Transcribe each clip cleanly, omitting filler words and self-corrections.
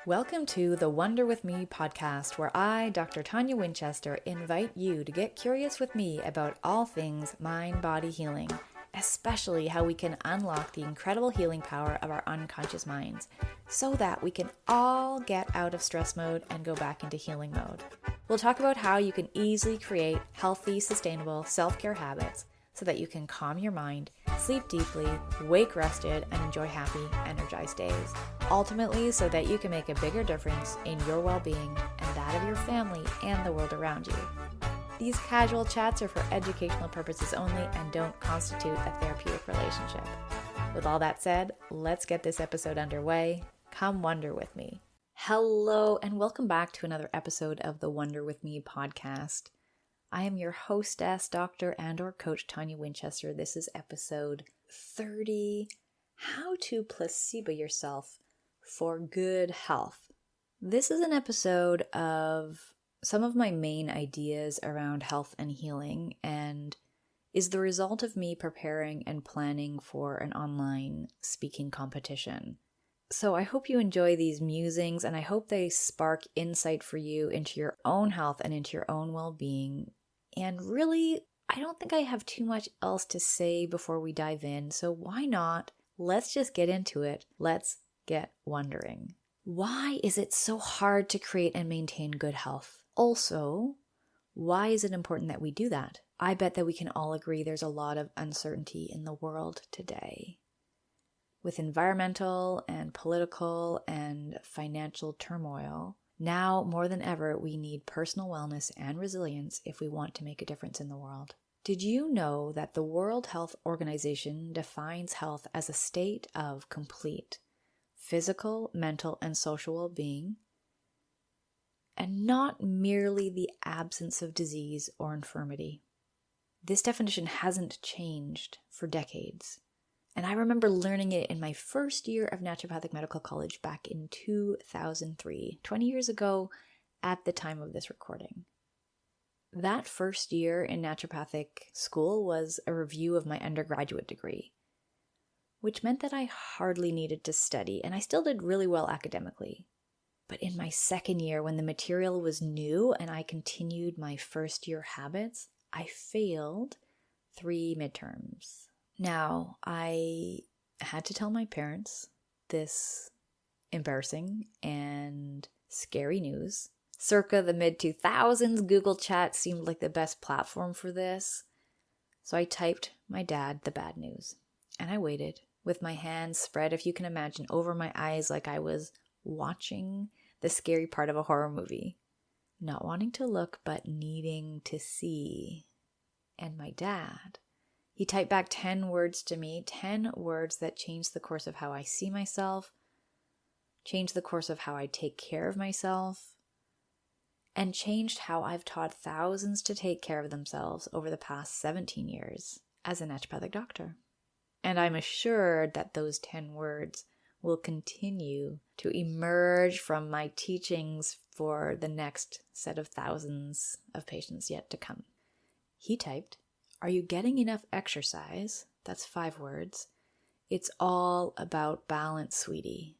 Welcome to the Wonder With Me podcast, where I, Dr. Tonia Winchester, invite you to get curious with me about all things mind-body healing, especially how we can unlock the incredible healing power of our unconscious minds, so that we can all get out of stress mode and go back into healing mode. We'll talk about how you can easily create healthy, sustainable self-care habits so that you can calm your mind, sleep deeply, wake rested, and enjoy happy, energized days. Ultimately, so that you can make a bigger difference in your well-being and that of your family and the world around you. These casual chats are for educational purposes only and don't constitute a therapeutic relationship. With all that said, let's get this episode underway. Come wonder with me. Hello, and welcome back to another episode of the Wonder With Me podcast. I am your hostess, Dr. and/or Coach Tonia Winchester. This is episode 30, How to Placebo Yourself for Good Health. This is an episode of some of my main ideas around health and healing and is the result of me preparing and planning for an online speaking competition. So I hope you enjoy these musings and I hope they spark insight for you into your own health and into your own well-being. And really, I don't think I have too much else to say before we dive in, so why not? Let's just get into it. Let's get wondering. Why is it so hard to create and maintain good health? Also, why is it important that we do that? I bet that we can all agree there's a lot of uncertainty in the world today. With environmental and political and financial turmoil, now more than ever, we need personal wellness and resilience if we want to make a difference in the world. Did you know that the World Health Organization defines health as a state of complete physical, mental, and social well-being, and not merely the absence of disease or infirmity? This definition hasn't changed for decades. And I remember learning it in my first year of naturopathic medical college back in 2003, 20 years ago at the time of this recording. That first year in naturopathic school was a review of my undergraduate degree, which meant that I hardly needed to study, and I still did really well academically. But in my second year, when the material was new and I continued my first year habits, I failed 3 midterms. Now, I had to tell my parents this embarrassing and scary news. Circa the mid-2000s, Google Chat seemed like the best platform for this. So I typed my dad the bad news. And I waited, with my hands spread, if you can imagine, over my eyes like I was watching the scary part of a horror movie. Not wanting to look, but needing to see. And my dad, he typed back 10 words to me, 10 words that changed the course of how I see myself, changed the course of how I take care of myself, and changed how I've taught thousands to take care of themselves over the past 17 years as a naturopathic doctor. And I'm assured that those 10 words will continue to emerge from my teachings for the next set of thousands of patients yet to come. He typed, "Are you getting enough exercise?" That's 5 words. "It's all about balance, sweetie."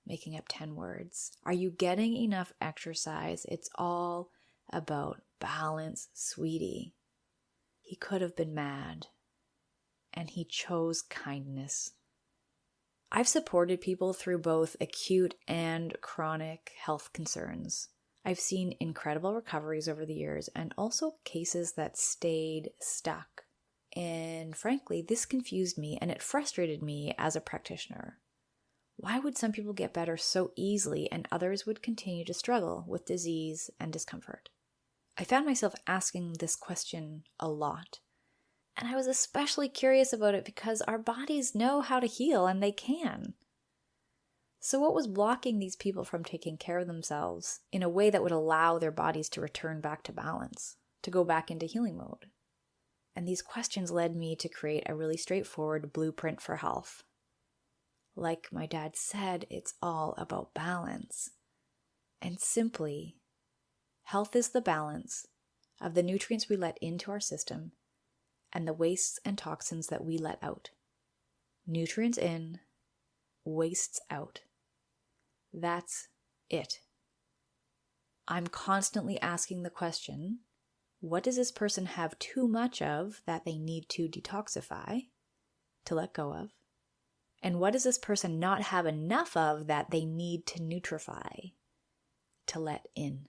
Making up 10 words. "Are you getting enough exercise? It's all about balance, sweetie." He could have been mad, and he chose kindness. I've supported people through both acute and chronic health concerns. I've seen incredible recoveries over the years and also cases that stayed stuck. And frankly, this confused me and it frustrated me as a practitioner. Why would some people get better so easily and others would continue to struggle with disease and discomfort? I found myself asking this question a lot. And I was especially curious about it because our bodies know how to heal and they can. So what was blocking these people from taking care of themselves in a way that would allow their bodies to return back to balance, to go back into healing mode? And these questions led me to create a really straightforward blueprint for health. Like my dad said, it's all about balance. And simply, health is the balance of the nutrients we let into our system and the wastes and toxins that we let out. Nutrients in, wastes out. That's it. I'm constantly asking the question, what does this person have too much of that they need to detoxify, to let go of? And what does this person not have enough of that they need to nutrify, to let in?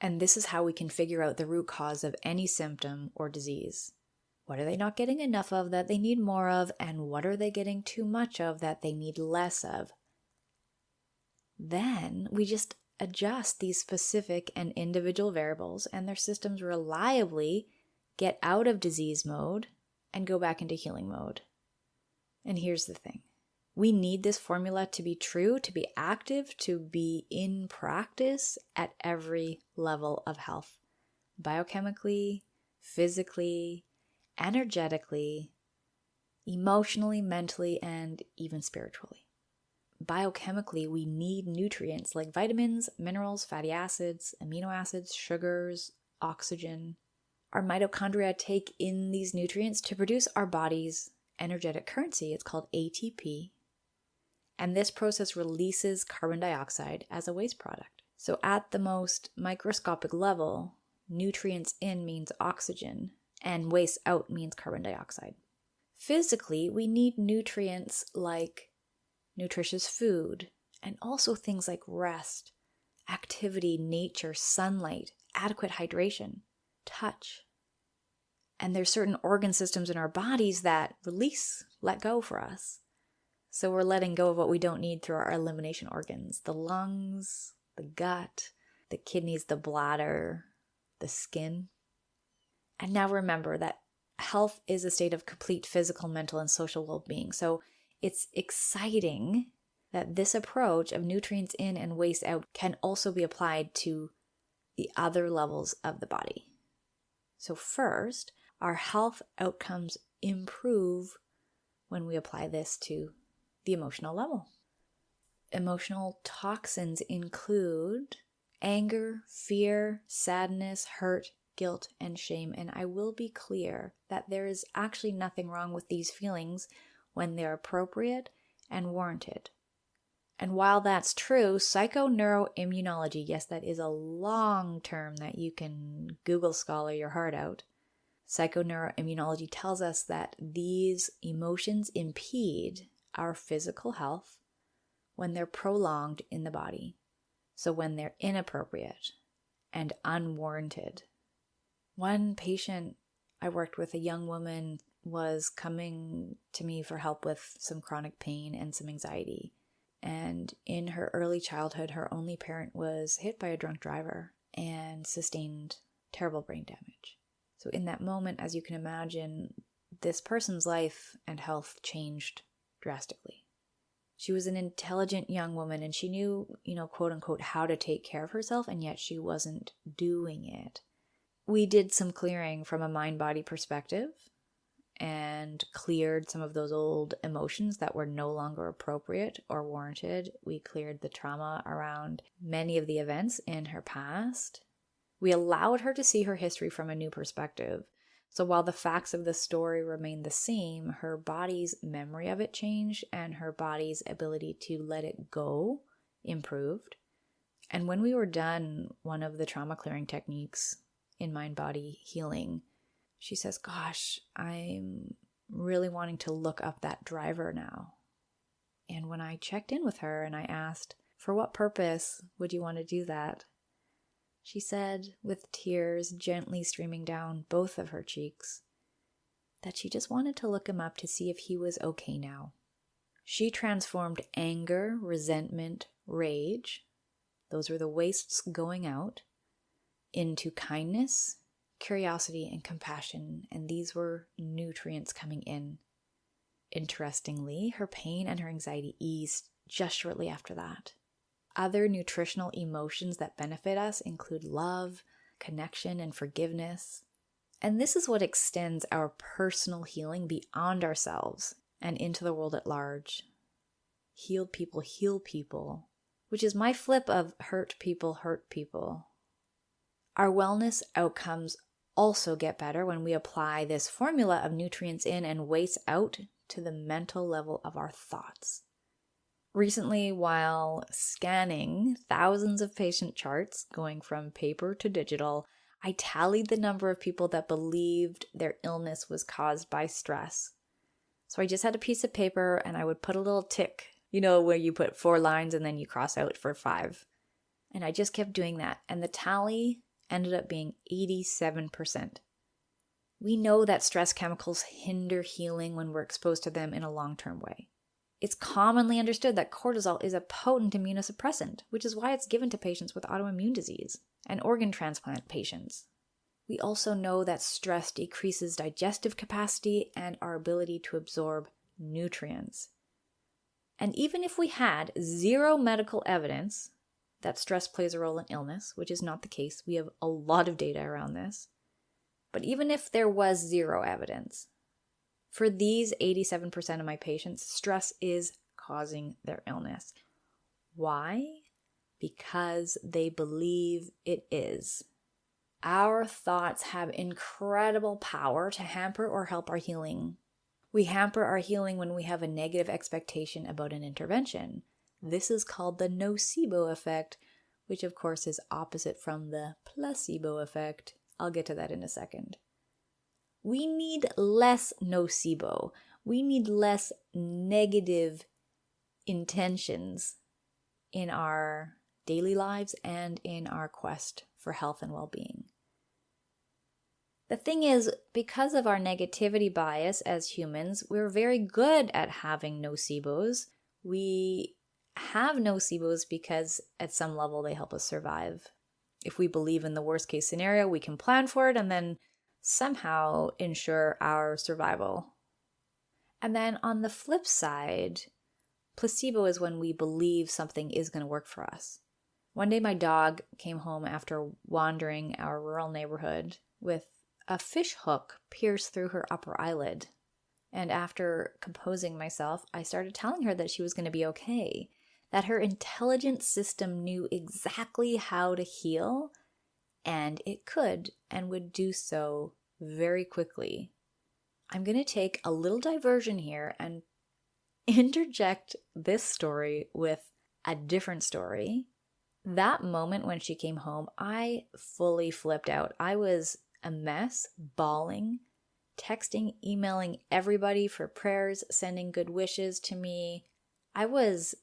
And this is how we can figure out the root cause of any symptom or disease. What are they not getting enough of that they need more of, and what are they getting too much of that they need less of? Then we just adjust these specific and individual variables, and their systems reliably get out of disease mode and go back into healing mode. And here's the thing. We need this formula to be true, to be active, to be in practice at every level of health. Biochemically, physically, energetically, emotionally, mentally, and even spiritually. Biochemically, we need nutrients like vitamins, minerals, fatty acids, amino acids, sugars, oxygen. Our mitochondria take in these nutrients to produce our body's energetic currency. It's called ATP. And this process releases carbon dioxide as a waste product. So at the most microscopic level, nutrients in means oxygen, and waste out means carbon dioxide. Physically, we need nutrients like nutritious food, and also things like rest, activity, nature, sunlight, adequate hydration, touch. And there's certain organ systems in our bodies that release, let go for us. So we're letting go of what we don't need through our elimination organs, the lungs, the gut, the kidneys, the bladder, the skin. And now remember that health is a state of complete physical, mental, and social well-being. So it's exciting that this approach of nutrients in and waste out can also be applied to the other levels of the body. So first, our health outcomes improve when we apply this to the emotional level. Emotional toxins include anger, fear, sadness, hurt, guilt, and shame. And I will be clear that there is actually nothing wrong with these feelings when they're appropriate and warranted. And while that's true, psychoneuroimmunology, yes, that is a long term that you can Google scholar your heart out. Psychoneuroimmunology tells us that these emotions impede our physical health when they're prolonged in the body. So when they're inappropriate and unwarranted. One patient I worked with, a young woman, was coming to me for help with some chronic pain and some anxiety. And in her early childhood, her only parent was hit by a drunk driver and sustained terrible brain damage. So in that moment, as you can imagine, this person's life and health changed drastically. She was an intelligent young woman and she knew, quote unquote, how to take care of herself, and yet she wasn't doing it. We did some clearing from a mind-body perspective and cleared some of those old emotions that were no longer appropriate or warranted. We cleared the trauma around many of the events in her past. We allowed her to see her history from a new perspective. So while the facts of the story remained the same, her body's memory of it changed and her body's ability to let it go improved. And when we were done one of the trauma clearing techniques in mind-body healing, she says, gosh, I'm really wanting to look up that driver now. And when I checked in with her and I asked, for what purpose would you want to do that? She said, with tears gently streaming down both of her cheeks, that she just wanted to look him up to see if he was okay now. She transformed anger, resentment, rage, those were the wastes going out, into kindness, curiosity, and compassion, and these were nutrients coming in. Interestingly, her pain and her anxiety eased just shortly after that. Other nutritional emotions that benefit us include love, connection, and forgiveness. And this is what extends our personal healing beyond ourselves and into the world at large. Healed people heal people, which is my flip of hurt people hurt people. Our wellness outcomes also get better when we apply this formula of nutrients in and waste out to the mental level of our thoughts. Recently, while scanning thousands of patient charts going from paper to digital, I tallied the number of people that believed their illness was caused by stress. So I just had a piece of paper and I would put a little tick, where you put 4 lines and then you cross out for 5. And I just kept doing that. And the tally ended up being 87%. We know that stress chemicals hinder healing when we're exposed to them in a long-term way. It's commonly understood that cortisol is a potent immunosuppressant, which is why it's given to patients with autoimmune disease and organ transplant patients. We also know that stress decreases digestive capacity and our ability to absorb nutrients. And even if we had zero medical evidence that stress plays a role in illness, which is not the case, we have a lot of data around this, but even if there was zero evidence, for these 87% of my patients, stress is causing their illness. Why? Because they believe it is. Our thoughts have incredible power to hamper or help our healing. We hamper our healing when we have a negative expectation about an intervention. This is called the nocebo effect, which of course is opposite from the placebo effect. I'll get to that in a second. We need less nocebo. We need less negative intentions in our daily lives and in our quest for health and well-being. The thing is, because of our negativity bias as humans, we're very good at having nocebos. We have nocebos because at some level they help us survive. If we believe in the worst case scenario, we can plan for it and then somehow ensure our survival. And then on the flip side, placebo is when we believe something is going to work for us. One day my dog came home after wandering our rural neighborhood with a fish hook pierced through her upper eyelid. And after composing myself, I started telling her that she was going to be okay, that her intelligent system knew exactly how to heal, and it could and would do so very quickly. I'm going to take a little diversion here and interject this story with a different story. That moment when she came home, I fully flipped out. I was a mess, bawling, texting, emailing everybody for prayers, sending good wishes to me. I was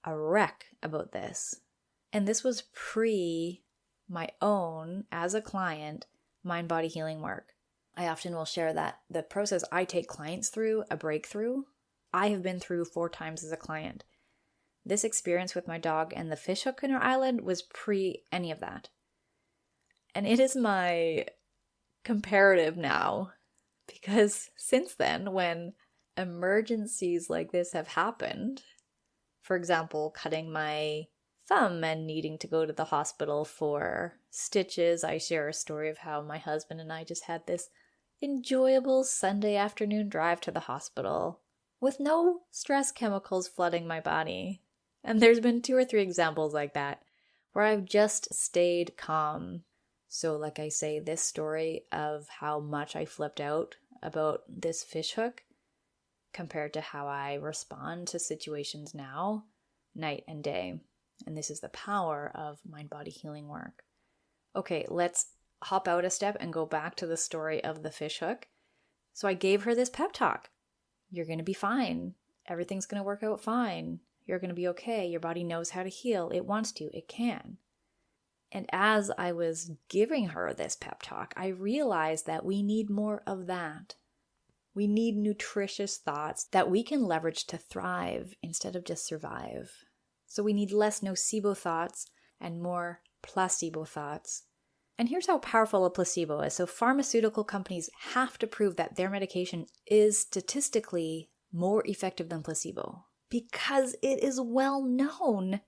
a wreck about this. And this was pre my own, as a client, mind-body healing work. I often will share that the process I take clients through, a breakthrough, I have been through 4 times as a client. This experience with my dog and the fish hook in her eyelid was pre any of that. And it is my comparative now, because since then, when emergencies like this have happened, for example, cutting my thumb and needing to go to the hospital for stitches, I share a story of how my husband and I just had this enjoyable Sunday afternoon drive to the hospital with no stress chemicals flooding my body. And there's been 2 or 3 examples like that where I've just stayed calm. So like I say, this story of how much I flipped out about this fish hook compared to how I respond to situations now, night and day. And this is the power of mind-body healing work. Okay, let's hop out a step and go back to the story of the fish hook. So I gave her this pep talk. You're going to be fine. Everything's going to work out fine. You're going to be okay. Your body knows how to heal. It wants to. It can. And as I was giving her this pep talk, I realized that we need more of that. We need nutritious thoughts that we can leverage to thrive instead of just survive. So we need less nocebo thoughts and more placebo thoughts. And here's how powerful a placebo is. So pharmaceutical companies have to prove that their medication is statistically more effective than placebo because it is well known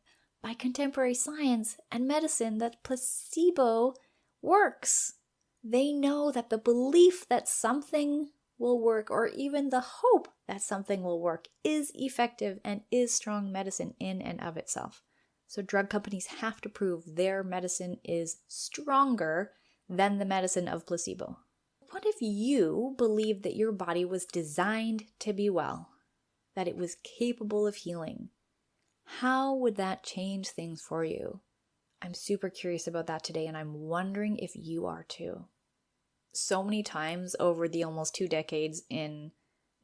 by contemporary science and medicine that placebo works. They know that the belief that something will work, or even the hope that something will work, is effective and is strong medicine in and of itself. So drug companies have to prove their medicine is stronger than the medicine of placebo. What if you believed that your body was designed to be well, that it was capable of healing? How would that change things for you? I'm super curious about that today, and I'm wondering if you are too. So many times over the almost 2 decades in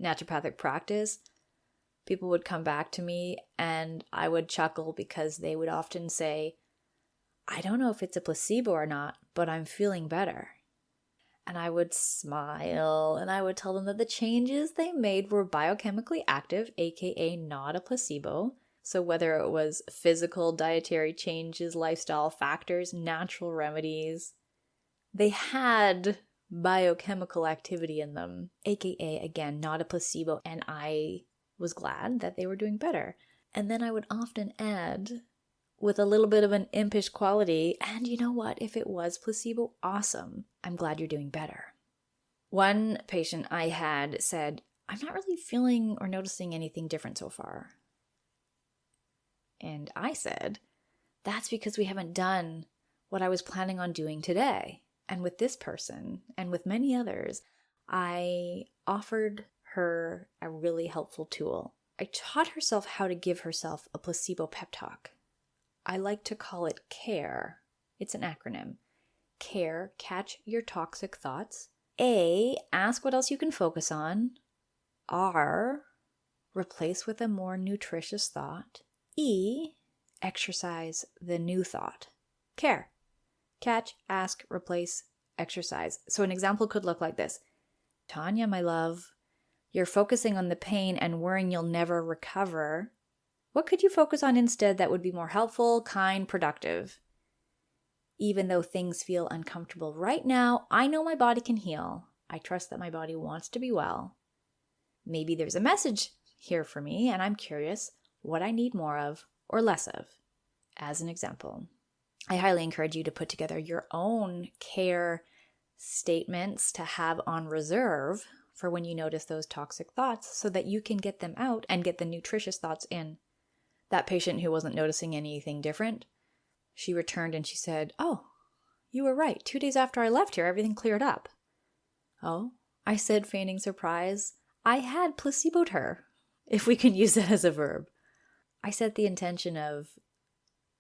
naturopathic practice, people would come back to me and I would chuckle because they would often say, I don't know if it's a placebo or not, but I'm feeling better. And I would smile and I would tell them that the changes they made were biochemically active, aka not a placebo. So whether it was physical, dietary changes, lifestyle factors, natural remedies, they had biochemical activity in them, aka, again, not a placebo. And I was glad that they were doing better. And then I would often add, with a little bit of an impish quality, and you know what, if it was placebo, awesome. I'm glad you're doing better. One patient I had said, I'm not really feeling or noticing anything different so far. And I said, that's because we haven't done what I was planning on doing today. And with this person, and with many others, I offered her a really helpful tool. I taught herself how to give herself a placebo pep talk. I like to call it CARE. It's an acronym. CARE, catch your toxic thoughts. A, ask what else you can focus on. R, replace with a more nutritious thought. E, exercise the new thought. CARE. Catch, ask, replace, exercise. So an example could look like this. Tonia, my love, you're focusing on the pain and worrying you'll never recover. What could you focus on instead that would be more helpful, kind, productive? Even though things feel uncomfortable right now, I know my body can heal. I trust that my body wants to be well. Maybe there's a message here for me, and I'm curious what I need more of or less of. As an example, I highly encourage you to put together your own CARE statements to have on reserve for when you notice those toxic thoughts so that you can get them out and get the nutritious thoughts in. That patient who wasn't noticing anything different, she returned and she said, oh, you were right. 2 days after I left here, everything cleared up. Oh, I said, feigning surprise, I had placeboed her, if we can use that as a verb. I set the intention of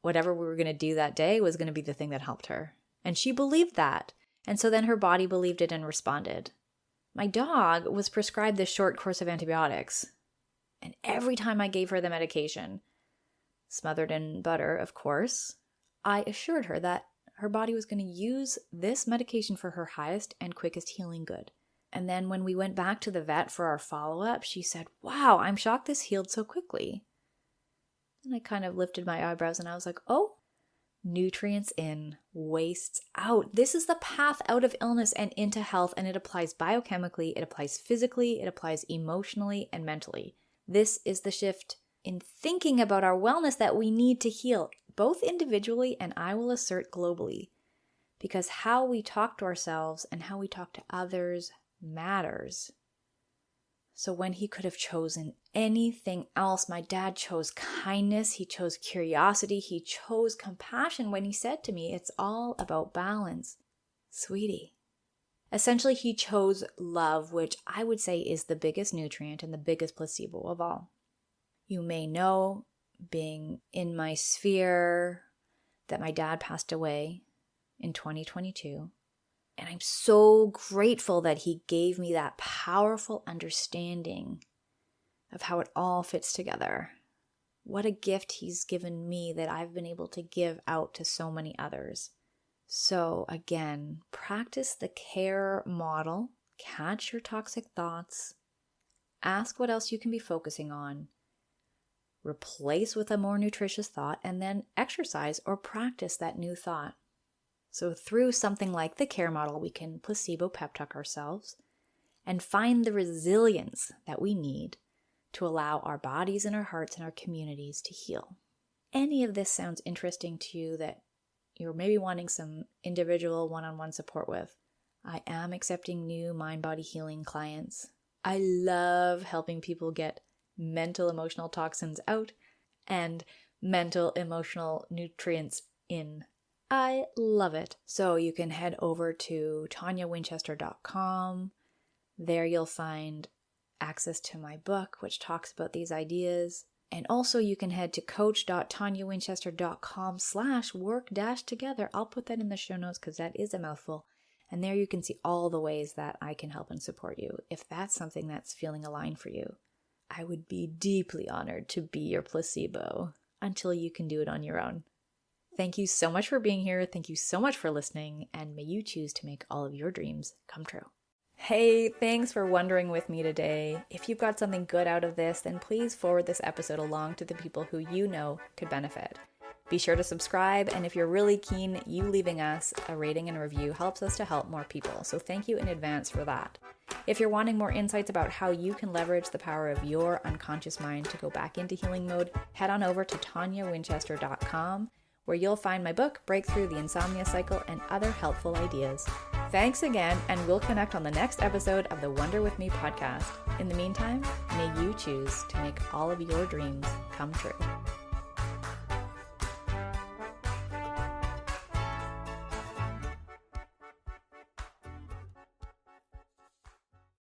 whatever we were going to do that day was going to be the thing that helped her. And she believed that. And so then her body believed it and responded. My dog was prescribed this short course of antibiotics. And every time I gave her the medication, smothered in butter, of course, I assured her that her body was going to use this medication for her highest and quickest healing good. And then when we went back to the vet for our follow-up, she said, wow, I'm shocked this healed so quickly. And I kind of lifted my eyebrows and I was like, oh, nutrients in, wastes out. This is the path out of illness and into health, and it applies biochemically, it applies physically, it applies emotionally and mentally. This is the shift in thinking about our wellness that we need to heal, both individually and I will assert globally, because how we talk to ourselves and how we talk to others matters. So when he could have chosen anything else, my dad chose kindness, he chose curiosity, he chose compassion when he said to me, it's all about balance, sweetie. Essentially, he chose love, which I would say is the biggest nutrient and the biggest placebo of all. You may know, being in my sphere, that my dad passed away in 2022. And I'm so grateful that he gave me that powerful understanding of how it all fits together. What a gift he's given me that I've been able to give out to so many others. So again, practice the CARE model, catch your toxic thoughts, ask what else you can be focusing on, replace with a more nutritious thought, and then exercise or practice that new thought. So through something like the CARE model, we can placebo pep talk ourselves and find the resilience that we need to allow our bodies and our hearts and our communities to heal. Any of this sounds interesting to you that you're maybe wanting some individual one-on-one support with, I am accepting new mind-body healing clients. I love helping people get mental, emotional toxins out and mental, emotional nutrients in. I love it. So you can head over to toniawinchester.com. There you'll find access to my book, which talks about these ideas. And also you can head to coach.toniawinchester.com/work-together. I'll put that in the show notes because that is a mouthful. And there you can see all the ways that I can help and support you. If that's something that's feeling aligned for you, I would be deeply honored to be your placebo until you can do it on your own. Thank you so much for being here. Thank you so much for listening. And may you choose to make all of your dreams come true. Hey, thanks for wondering with me today. If you've got something good out of this, then please forward this episode along to the people who you know could benefit. Be sure to subscribe, and if you're really keen, you leaving us a rating and review helps us to help more people, so thank you in advance for that. If you're wanting more insights about how you can leverage the power of your unconscious mind to go back into healing mode, head on over to toniawinchester.com, where you'll find my book, Breakthrough the Insomnia Cycle, and other helpful ideas. Thanks again, and we'll connect on the next episode of the Wonder With Me podcast. In the meantime, may you choose to make all of your dreams come true.